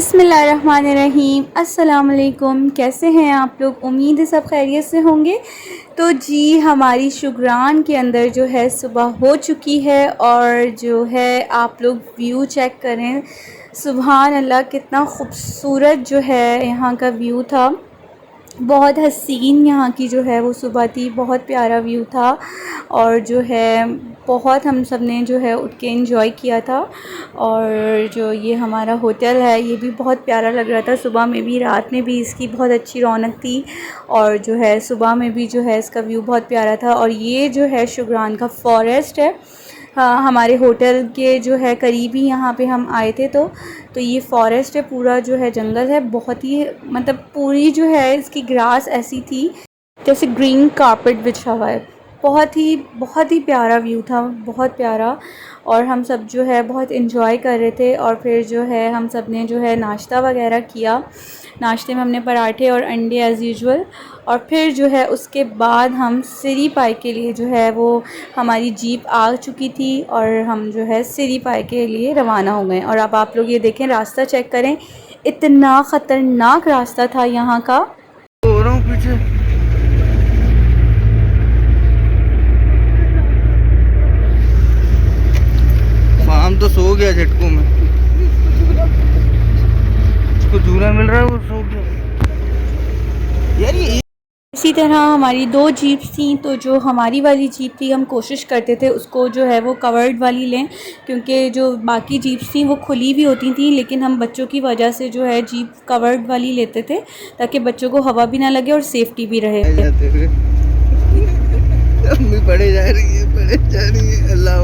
बिस्मिल्लाहिर्रहमानिर्रहीम। अस्सलाम वालेकुम। कैसे हैं आप लोग? उम्मीद है सब खैरियत से होंगे। तो जी हमारी शुगरान के अंदर जो है सुबह हो चुकी है और जो है आप लोग व्यू चेक करें। सुभान अल्लाह, कितना ख़ूबसूरत जो है यहाँ का व्यू था। बहुत हसीन यहाँ की जो है वो सुबह थी, बहुत प्यारा व्यू था और जो है बहुत हम सब ने जो है उठ के एंजॉय किया था। और जो ये हमारा होटल है ये भी बहुत प्यारा लग रहा था। सुबह में भी, रात में भी इसकी बहुत अच्छी रौनक थी और जो है सुबह में भी जो है इसका व्यू बहुत प्यारा था। और ये जो है शुगरान का फॉरेस्ट है। हाँ, हमारे होटल के जो है करीब ही यहाँ पे हम आए थे। तो ये फॉरेस्ट है, पूरा जो है जंगल है। बहुत ही मतलब पूरी जो है इसकी ग्रास ऐसी थी जैसे ग्रीन कारपेट बिछा हुआ है। बहुत ही प्यारा व्यू था, बहुत प्यारा। और हम सब जो है बहुत इन्जॉय कर रहे थे। और फिर जो है हम सब ने जो है नाश्ता वगैरह किया। नाश्ते में हमने पराठे और अंडे एज़ यूजुअल। और फिर जो है उसके बाद हम सिरी पाई के लिए जो है वो हमारी जीप आ चुकी थी और हम जो है सिरी पाई के लिए रवाना हो गए। और अब आप लोग ये देखें, रास्ता चेक करें, इतना ख़तरनाक रास्ता था यहाँ का। पीछे फार्म तो सो गया झटकों में, उसको झूला मिल रहा है वो सो गया यार। ये इसी तरह हमारी दो जीप्स थी। तो जो हमारी वाली जीप थी हम कोशिश करते थे उसको जो है वो कवर्ड वाली लें, क्योंकि जो बाकी जीप्स थी वो खुली हुई होती थी। लेकिन हम बच्चों की वजह से जो है जीप कवर्ड वाली लेते थे ताकि बच्चों को हवा भी ना लगे और सेफ्टी भी रहे। अम्मी पड़े जा रही है, पड़े जा रही है। अल्लाह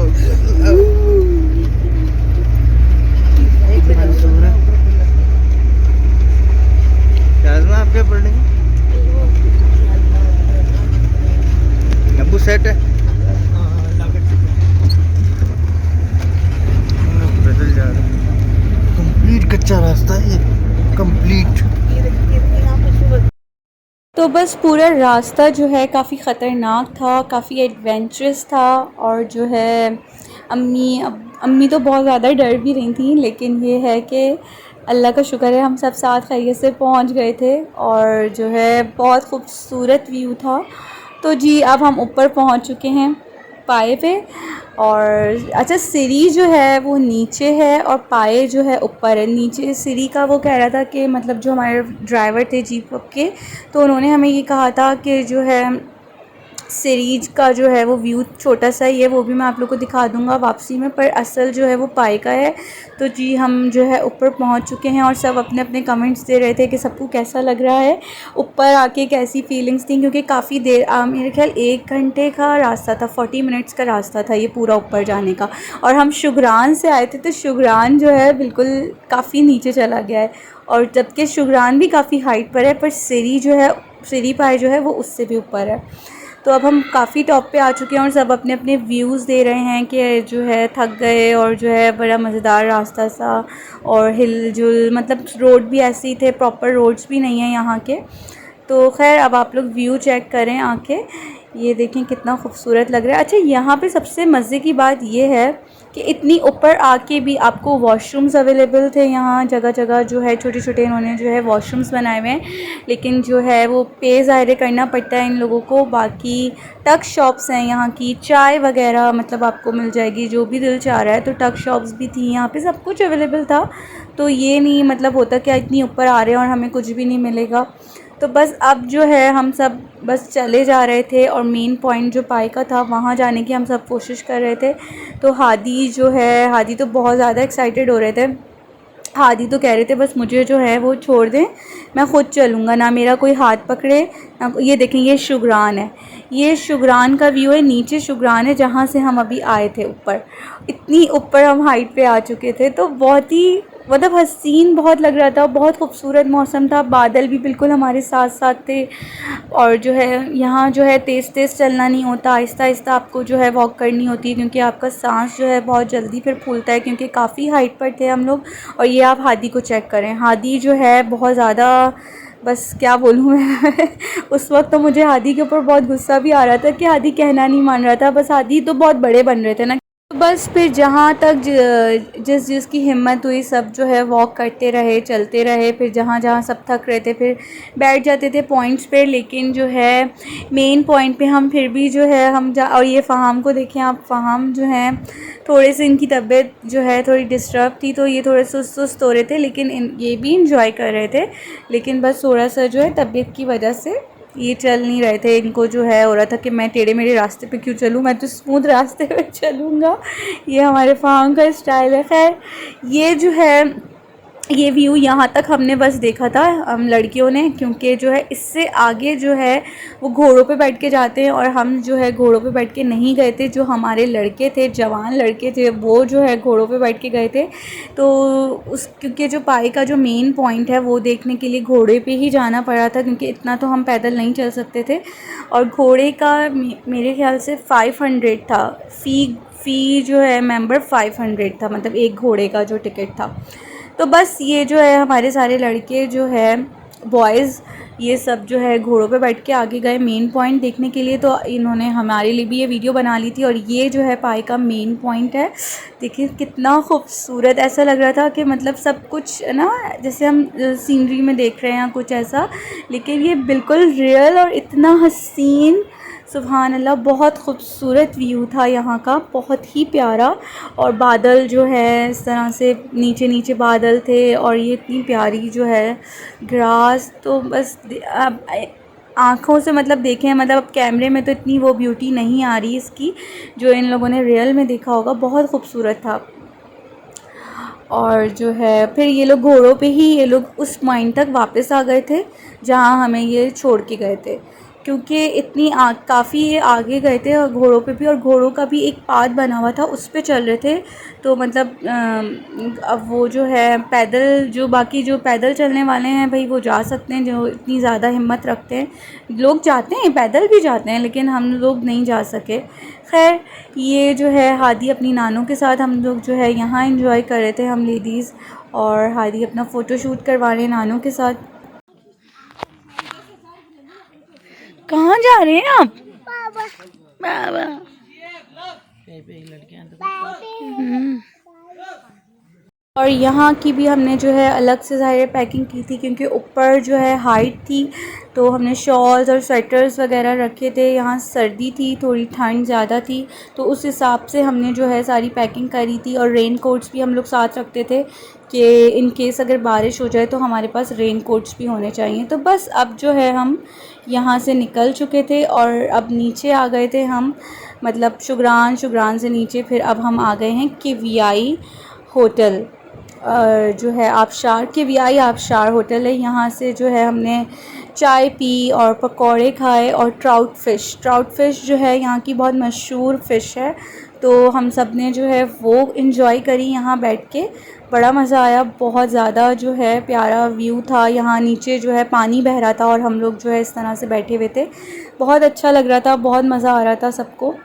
आप क्या पढ़ रहे हैं? अबू सेट है, पैदल जा रहे हैं। कंप्लीट कच्चा रास्ता है ये, कंप्लीट। तो बस पूरा रास्ता जो है काफ़ी ख़तरनाक था, काफ़ी एडवेंचरस था। और जो है अम्मी तो बहुत ज़्यादा डर भी रही थी। लेकिन ये है कि अल्लाह का शुक्र है हम सब साथ खैरियत से पहुंच गए थे और जो है बहुत खूबसूरत व्यू था। तो जी अब हम ऊपर पहुंच चुके हैं पाए पे। और अच्छा, सीढ़ी जो है वो नीचे है और पाए जो है ऊपर है। नीचे सीढ़ी का वो कह रहा था कि मतलब जो हमारे ड्राइवर थे जीप के, तो उन्होंने हमें ये कहा था कि जो है सीरीज का जो है वो व्यू छोटा सा ही है, वो भी मैं आप लोग को दिखा दूंगा वापसी में, पर असल जो है वो पाई का है। तो जी हम जो है ऊपर पहुंच चुके हैं और सब अपने अपने कमेंट्स दे रहे थे कि सबको कैसा लग रहा है, ऊपर आके कैसी फीलिंग्स थी। क्योंकि काफ़ी देर मेरे ख्याल 1 घंटे का रास्ता था, 40 मिनट्स का रास्ता था ये पूरा ऊपर जाने का। और हम शुगरान से आए थे, तो शुगरान जो है बिल्कुल काफ़ी नीचे चला गया है। और जबकि शुगरान भी काफ़ी हाइट पर है, पर सीरी जो है, सीरी पाए जो है वो उससे भी ऊपर है। तो अब हम काफ़ी टॉप पे आ चुके हैं और सब अपने अपने व्यूज़ दे रहे हैं कि जो है थक गए। और जो है बड़ा मज़ेदार रास्ता सा और हिल जुल, मतलब रोड भी ऐसे ही थे, प्रॉपर रोड्स भी नहीं है यहाँ के। तो खैर अब आप लोग व्यू चेक करें आके, ये देखें कितना खूबसूरत लग रहा है। अच्छा, यहाँ पे सबसे मज़े की बात ये है कि इतनी ऊपर आके भी आपको वॉशरूम्स अवेलेबल थे यहाँ जगह जगह। जो है छोटे छोटे इन्होंने जो है वॉशरूम्स बनाए हुए हैं, लेकिन जो है वो पे ज़ाहिर करना पड़ता है इन लोगों को। बाकी टक शॉप्स हैं यहाँ की, चाय वगैरह मतलब आपको मिल जाएगी जो भी दिल चाह रहा है। तो टक शॉप्स भी थी यहाँ पे, सब कुछ अवेलेबल था। तो ये नहीं मतलब होता कि इतनी ऊपर आ रहे हैं और हमें कुछ भी नहीं मिलेगा। तो बस अब जो है हम सब बस चले जा रहे थे और मेन पॉइंट जो पाई का था वहाँ जाने की हम सब कोशिश कर रहे थे। तो हादी जो है, हादी तो बहुत ज़्यादा एक्साइटेड हो रहे थे। हादी तो कह रहे थे बस मुझे जो है वो छोड़ दें, मैं ख़ुद चलूँगा, ना मेरा कोई हाथ पकड़े ना। ये देखें, ये शुगरान है, ये शुगरान का व्यू है। नीचे शुगरान है जहाँ से हम अभी आए थे ऊपर। इतनी ऊपर हम हाइट पे आ चुके थे। तो बहुत ही मतलब हसीन बहुत लग रहा था, बहुत खूबसूरत मौसम था। बादल भी बिल्कुल हमारे साथ साथ थे। और जो है यहाँ जो है तेज़ तेज़ चलना नहीं होता, आहिस्ता आहिस्ता आपको जो है वॉक करनी होती है, क्योंकि आपका सांस जो है बहुत जल्दी फिर फूलता है, क्योंकि काफ़ी हाइट पर थे हम लोग। और ये आप हादी को चेक करें, हादी जो है बहुत ज़्यादा, बस क्या बोलूँ मैं उस वक्त तो मुझे हादी के ऊपर बहुत गुस्सा भी आ रहा था कि हादी कहना नहीं मान रहा था। बस हादी तो बहुत बड़े बन रहे थे ना। बस फिर जहाँ तक जिस जिसकी हिम्मत हुई सब जो है वॉक करते रहे, चलते रहे। फिर जहाँ जहाँ सब थक रहे थे फिर बैठ जाते थे पॉइंट्स पे। लेकिन जो है मेन पॉइंट पे हम फिर भी जो है हम जा, और ये फ़हाम को देखें आप, फ़हाम जो हैं थोड़े से इनकी तबीयत जो है थोड़ी डिस्टर्ब थी, तो ये थोड़े सुस्त सुस्त हो रहे थे, लेकिन ये भी इंजॉय कर रहे थे। लेकिन बस थोड़ा सा जो है तबीयत की वजह से ये चल नहीं रहे थे। इनको जो है हो रहा था कि मैं टेढ़े मेढ़े रास्ते पे क्यों चलूँ, मैं तो स्मूथ रास्ते पे चलूँगा। ये हमारे फ़ार्म का स्टाइल है। खैर ये जो है ये व्यू यहाँ तक हमने बस देखा था हम लड़कियों ने, क्योंकि जो है इससे आगे जो है वो घोड़ों पे बैठ के जाते हैं, और हम जो है घोड़ों पे बैठ के नहीं गए थे। जो हमारे लड़के थे, जवान लड़के थे, वो जो है घोड़ों पे बैठ के गए थे। तो उस क्योंकि जो पाई का जो मेन पॉइंट है वो देखने के लिए घोड़े पे ही जाना पड़ा था, क्योंकि इतना तो हम पैदल नहीं चल सकते थे। और घोड़े का मेरे ख्याल से 500 था फ़ी जो है मेंबर 500 था, मतलब एक घोड़े का जो टिकट था। तो बस ये जो है हमारे सारे लड़के जो है बॉयज़, ये सब जो है घोड़ों पे बैठ के आगे गए मेन पॉइंट देखने के लिए। तो इन्होंने हमारे लिए भी ये वीडियो बना ली थी, और ये जो है पाई का मेन पॉइंट है। देखिए कितना खूबसूरत, ऐसा लग रहा था कि मतलब सब कुछ ना जैसे हम सीनरी में देख रहे हैं कुछ ऐसा, लेकिन ये बिल्कुल रियल और इतना हसीन, सुभान अल्लाह, बहुत खूबसूरत व्यू था यहाँ का, बहुत ही प्यारा। और बादल जो है इस तरह से नीचे नीचे बादल थे, और ये इतनी प्यारी जो है ग्रास, तो बस अब आँखों से मतलब देखें, मतलब अब कैमरे में तो इतनी वो ब्यूटी नहीं आ रही इसकी जो इन लोगों ने रियल में देखा होगा। बहुत खूबसूरत था। और जो है फिर ये लोग घोड़ों पे ही ये लोग उस पॉइंट तक वापस आ गए थे जहाँ हमें ये छोड़ के गए थे, क्योंकि इतनी काफ़ी ये आगे गए थे और घोड़ों पे भी, और घोड़ों का भी एक पाथ बना हुआ था उस पे चल रहे थे। तो मतलब अब वो जो है पैदल, जो बाकी जो पैदल चलने वाले हैं भाई वो जा सकते हैं, जो इतनी ज़्यादा हिम्मत रखते हैं लोग जाते हैं, पैदल भी जाते हैं, लेकिन हम लोग नहीं जा सके। खैर ये जो है हादी अपनी नानों के साथ हम लोग जो है यहाँ एंजॉय कर रहे थे, हम लेडीज़, और हादी अपना फ़ोटो शूट करवा रहे हैं नानों के साथ। कहाँ जा रहे हैं आप? बाबा और यहाँ की भी हमने जो है अलग से ज़ाहिर पैकिंग की थी, क्योंकि ऊपर जो है हाइट थी, तो हमने शॉल्स और स्वेटर्स वगैरह रखे थे। यहाँ सर्दी थी, थोड़ी ठंड ज़्यादा थी, तो उस हिसाब से हमने जो है सारी पैकिंग करी थी। और रेन कोट्स भी हम लोग साथ रखते थे कि इन केस अगर बारिश हो जाए तो हमारे पास रेन कोट्स भी होने चाहिए। तो बस अब जो है हम यहाँ से निकल चुके थे और अब नीचे आ गए थे हम, मतलब शुगरान से नीचे फिर अब हम आ गए हैं KVI होटल, जो है आबशार, KVI आबशार होटल है। यहाँ से जो है हमने चाय पी और पकौड़े खाए, और ट्राउट फ़िश जो है यहाँ की बहुत मशहूर फ़िश है, तो हम सब ने जो है वो इन्जॉय करी यहाँ बैठ के। बड़ा मज़ा आया, बहुत ज़्यादा जो है प्यारा व्यू था। यहाँ नीचे जो है पानी बह रहा था और हम लोग जो है इस तरह से बैठे हुए थे, बहुत अच्छा लग रहा था, बहुत मज़ा आ रहा था सबको।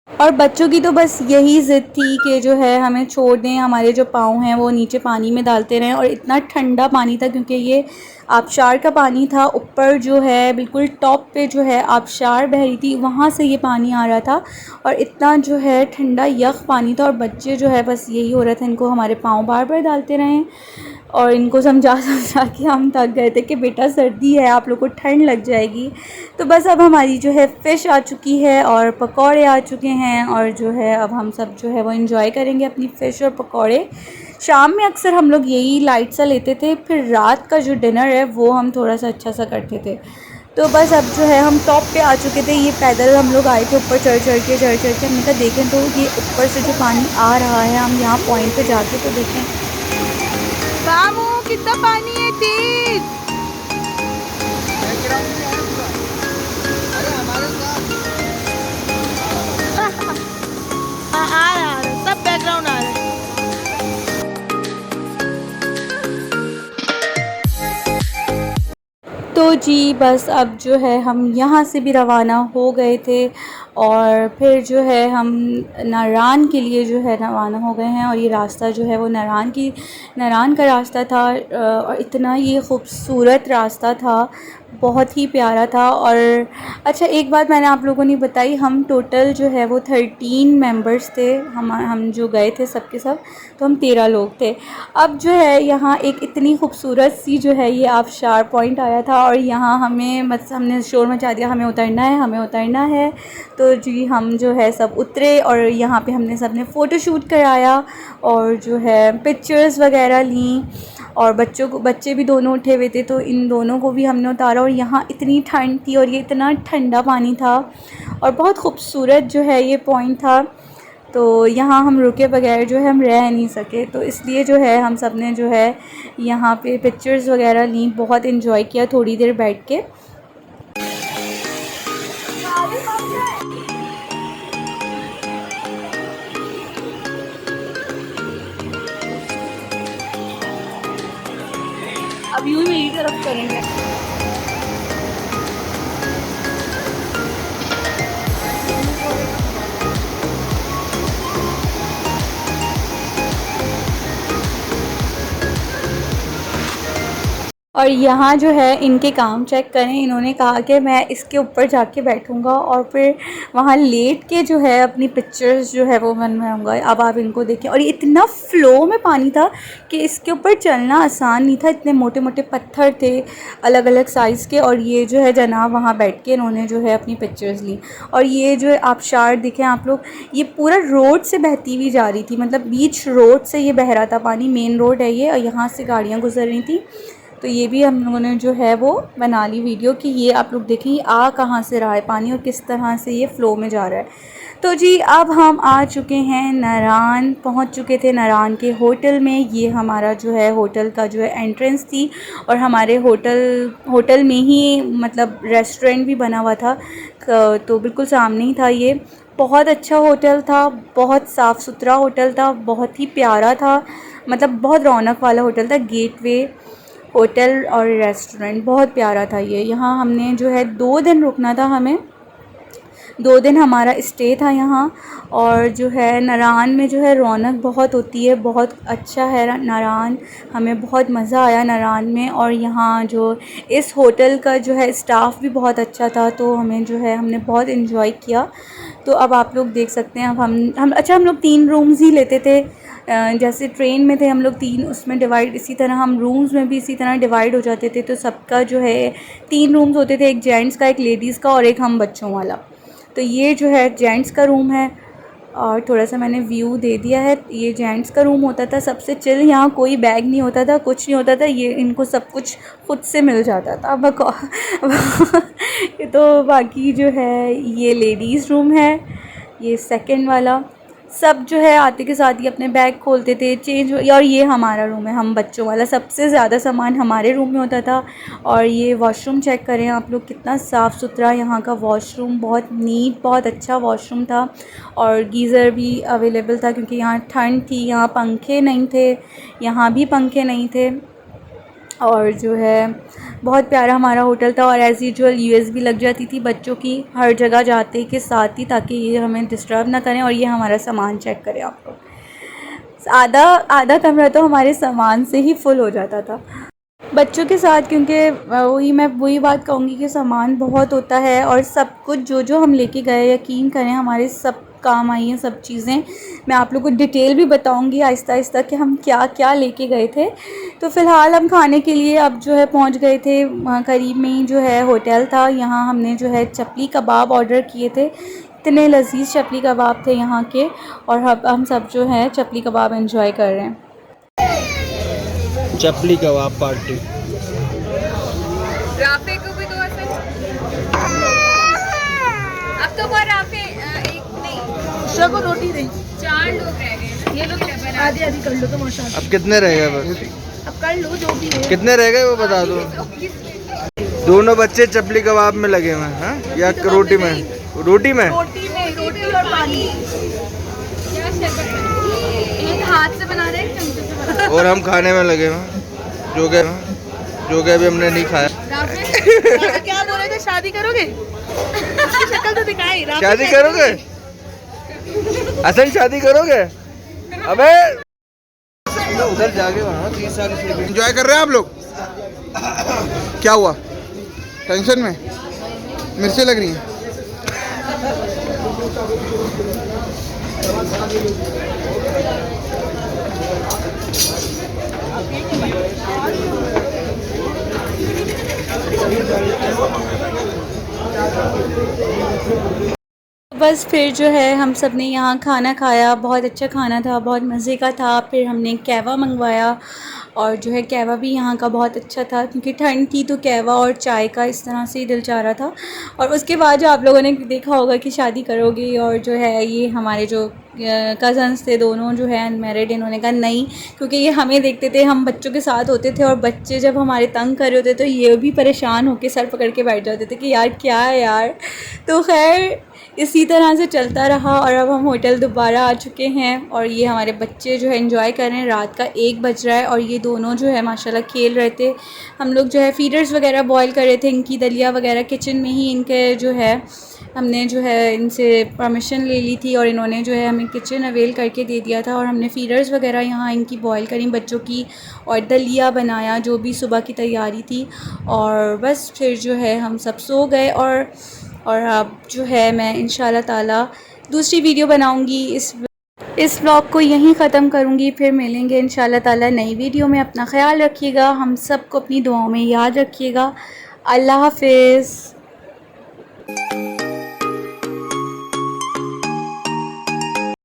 और बच्चों की तो बस यही ज़िद थी कि जो है हमें छोड़ दें, हमारे जो पाँव हैं वो नीचे पानी में डालते रहें। और इतना ठंडा पानी था, क्योंकि ये आबशार का पानी था, ऊपर जो है बिल्कुल टॉप पे जो है आबशार बह रही थी, वहाँ से ये पानी आ रहा था, और इतना जो है ठंडा यख पानी था। और बच्चे जो है बस यही हो रहा था, इनको हमारे पाँव बार बार डालते रहें, और इनको समझा के हम थक गए थे कि बेटा सर्दी है, आप लोग को ठंड लग जाएगी। तो बस अब हमारी जो है फ़िश आ चुकी है और पकौड़े आ चुके हैं, और जो है अब हम सब जो है वो एंजॉय करेंगे अपनी फ़िश और पकौड़े। शाम में अक्सर हम लोग यही लाइट सा लेते थे, फिर रात का जो डिनर है वो हम थोड़ा सा अच्छा सा करते थे। तो बस अब जो है हम टॉप पे आ चुके थे, ये पैदल हम लोग आए थे ऊपर चढ़ के हमने कहा देखें तो ये ऊपर से जो पानी आ रहा है, हम यहाँ पॉइंट पे जाके तो देखें कामू कितना पानी है तेज। हाँ, आ रहा है, सब बैकग्राउंड आ रहा है। तो जी बस अब जो है हम यहाँ से भी रवाना हो गए थे, और फिर जो है हम नारान के लिए जो है रवाना हो गए हैं। और ये रास्ता जो है वो नारान का रास्ता था, और इतना ये ख़ूबसूरत रास्ता था, बहुत ही प्यारा था। और अच्छा, एक बात मैंने आप लोगों ने बताई, हम टोटल जो है वो 13 मेंबर्स थे, हम जो गए थे सब के सब, तो हम 13 लोग थे। अब जो है यहाँ एक इतनी खूबसूरत सी जो है ये आबशार पॉइंट आया था, और यहाँ हमें हमने शोर मचा दिया, हमें उतरना है, हमें उतरना है। तो जी हम जो है सब उतरे, और यहाँ पे हमने सब ने फ़ोटोशूट कराया और जो है पिक्चर्स वगैरह लीं, और बच्चे भी दोनों उठे हुए थे, तो इन दोनों को भी हमने उतारा। और यहाँ इतनी ठंड थी और ये इतना ठंडा पानी था, और बहुत खूबसूरत जो है ये पॉइंट था। तो यहाँ हम रुके बगैर जो है हम रह नहीं सके, तो इसलिए जो है हम सब ने जो है यहाँ पे पिक्चर्स वगैरह ली, बहुत इन्जॉय किया थोड़ी देर बैठ के। अब यूँ मेरी तरफ करेंगे। और यहाँ जो है इनके काम चेक करें, इन्होंने कहा कि मैं इसके ऊपर जाके बैठूँगा और फिर वहाँ लेट के जो है अपनी पिक्चर्स जो है वो बनवाऊँगा। अब आप इनको देखें, और ये इतना फ़्लो में पानी था कि इसके ऊपर चलना आसान नहीं था, इतने मोटे मोटे पत्थर थे अलग अलग साइज़ के। और ये जो है जनाब वहाँ बैठ के इन्होंने जो है अपनी पिक्चर्स ली। और ये जो है आबशार दिखें आप लोग, ये पूरा रोड से बहती हुई जा रही थी, मतलब बीच रोड से ये बह रहा था पानी, मेन रोड है ये, और यहाँ से गाड़ियाँ गुजर रही थी। तो ये भी हम लोगों ने जो है वो बना ली वीडियो कि ये आप लोग देखें आ कहाँ से रहा है पानी और किस तरह से ये फ़्लो में जा रहा है। तो जी अब हम आ चुके हैं नारान, पहुंच चुके थे नारान के होटल में। ये हमारा जो है होटल का जो है एंट्रेंस थी, और हमारे होटल में ही मतलब रेस्टोरेंट भी बना हुआ था, तो बिल्कुल सामने ही था ये। बहुत अच्छा होटल था, बहुत साफ़ सुथरा होटल था, बहुत ही प्यारा था, मतलब बहुत रौनक वाला होटल था। गेटवे होटल और रेस्टोरेंट बहुत प्यारा था ये। यहाँ हमने जो है 2 दिन रुकना था, हमें 2 दिन हमारा स्टे था यहाँ। और जो है नारान में जो है रौनक बहुत होती है, बहुत अच्छा है नारान, हमें बहुत मज़ा आया नारान में। और यहाँ जो इस होटल का जो है स्टाफ़ भी बहुत अच्छा था, तो हमें जो है हमने बहुत इन्जॉय किया। तो अब आप लोग देख सकते हैं, अब हम लोग 3 रूम्स ही लेते थे, जैसे ट्रेन में थे हम लोग 3, उसमें डिवाइड, इसी तरह हम रूम्स में भी इसी तरह डिवाइड हो जाते थे। तो सबका जो है 3 रूम्स होते थे, एक जेंट्स का, एक लेडीज़ का और एक हम बच्चों वाला। तो ये जो है जेंट्स का रूम है, और थोड़ा सा मैंने व्यू दे दिया है। ये जेंट्स का रूम होता था, सबसे चिल, यहाँ कोई बैग नहीं होता था, कुछ नहीं होता था, ये इनको सब कुछ खुद से मिल जाता था। तो बाकी जो है ये लेडीज़ रूम है, ये सेकंड वाला। सब जो है आते के साथ ही अपने बैग खोलते थे, चेंज। और ये हमारा रूम है, हम बच्चों वाला, सबसे ज़्यादा सामान हमारे रूम में होता था। और ये वॉशरूम चेक करें आप लोग, कितना साफ़ सुथरा यहाँ का वॉशरूम, बहुत नीट, बहुत अच्छा वॉशरूम था। और गीज़र भी अवेलेबल था, क्योंकि यहाँ ठंड थी, यहाँ पंखे नहीं थे, यहाँ भी पंखे नहीं थे। और जो है बहुत प्यारा हमारा होटल था। और एज़ यूजुअल यूएसबी लग जाती थी बच्चों की हर जगह जाते के साथ ही, ताकि ये हमें डिस्टर्ब ना करें। और ये हमारा सामान चेक करें आप लोग, आधा कमरा तो हमारे सामान से ही फुल हो जाता था बच्चों के साथ, क्योंकि वही बात कहूँगी कि सामान बहुत होता है। और सब कुछ जो हम लेके गए, यकीन करें हमारे सब काम आई हैं सब चीज़ें। मैं आप लोगों को डिटेल भी बताऊंगी आहिस्ता आहिस्ता कि हम क्या क्या लेके गए थे। तो फ़िलहाल हम खाने के लिए अब जो है पहुंच गए थे, वहाँ करीब में ही जो है होटल था। यहाँ हमने जो है चपली कबाब ऑर्डर किए थे, इतने लजीज चपली कबाब थे यहाँ के। और हम सब जो है चपली कबाब एंजॉय कर रहे हैं। चपली कबाब पार्टी। राफे को भी 2 असल। अब तो वो राफे एक नहीं, उषा को रोटी दें। 4 लोग रह गए। ये लोग आधी आधी कर लो तो माशाल्लाह। अब कितने रह गए बस? अब कर लो जो भी है। कितने रह गए वो बता दो। दोनों बच्चे चपली कबाब में लगे हुए हैं, हाँ? या रोटी में? रोटी में रोटी और पानी। एक हाथ से बना रहे, एक चमचे से बना रहे। और हम खाने में लगे हुए, जो कि अभी हमने नहीं खाया। क्या बोले थे, शादी करोगे? शक्ल तो दिखाई। शादी करोगे हसन, शादी करोगे? अबे उधर जाके वहाँ 30 साल से एंजॉय कर रहे हैं आप लोग। क्या हुआ? टेंशन में मिर्चें लग रही हैं। बस फिर जो है हम सब ने यहाँ खाना खाया, बहुत अच्छा खाना था, बहुत मज़े का था। फिर हमने कहवा मंगवाया और जो है कहवा भी यहाँ का बहुत अच्छा था, क्योंकि ठंड थी तो कहवा और चाय का इस तरह से ही दिल चाह रहा था। और उसके बाद जो आप लोगों ने देखा होगा कि शादी करोगी, और जो है ये हमारे जो कज़न्स थे दोनों जो है अनमेरिड, इन्होंने कहा नहीं, क्योंकि ये हमें देखते थे, हम बच्चों के साथ होते थे और बच्चे जब हमारे तंग कर रहे होते तो ये भी परेशान होकर सर पकड़ के बैठ जाते थे कि यार क्या है यार। तो खैर इसी तरह से चलता रहा और अब हम होटल दोबारा आ चुके हैं और ये हमारे बच्चे जो है एंजॉय कर रहे हैं। रात का 1 बज रहा है और ये दोनों जो है माशाल्लाह खेल रहे थे। हम लोग जो है फीडर्स वगैरह बॉयल कर रहे थे, इनकी दलिया वगैरह किचन में ही इनके जो है हमने जो है इनसे परमिशन ले ली थी और इन्होंने जो है हमें किचन अवेल करके दे दिया था और हमने फीडर्स वगैरह यहाँ इनकी बॉयल करी बच्चों की और दलिया बनाया जो भी सुबह की तैयारी थी। और बस फिर जो है हम सब सो गए और अब जो है मैं इंशाल्लाह ताला दूसरी वीडियो बनाऊंगी। इस व्लॉग को यहीं ख़त्म करूंगी, फिर मिलेंगे इंशाल्लाह ताला नई वीडियो में। अपना ख्याल रखिएगा, हम सबको अपनी दुआओं में याद रखिएगा। अल्लाह हाफ़िज़।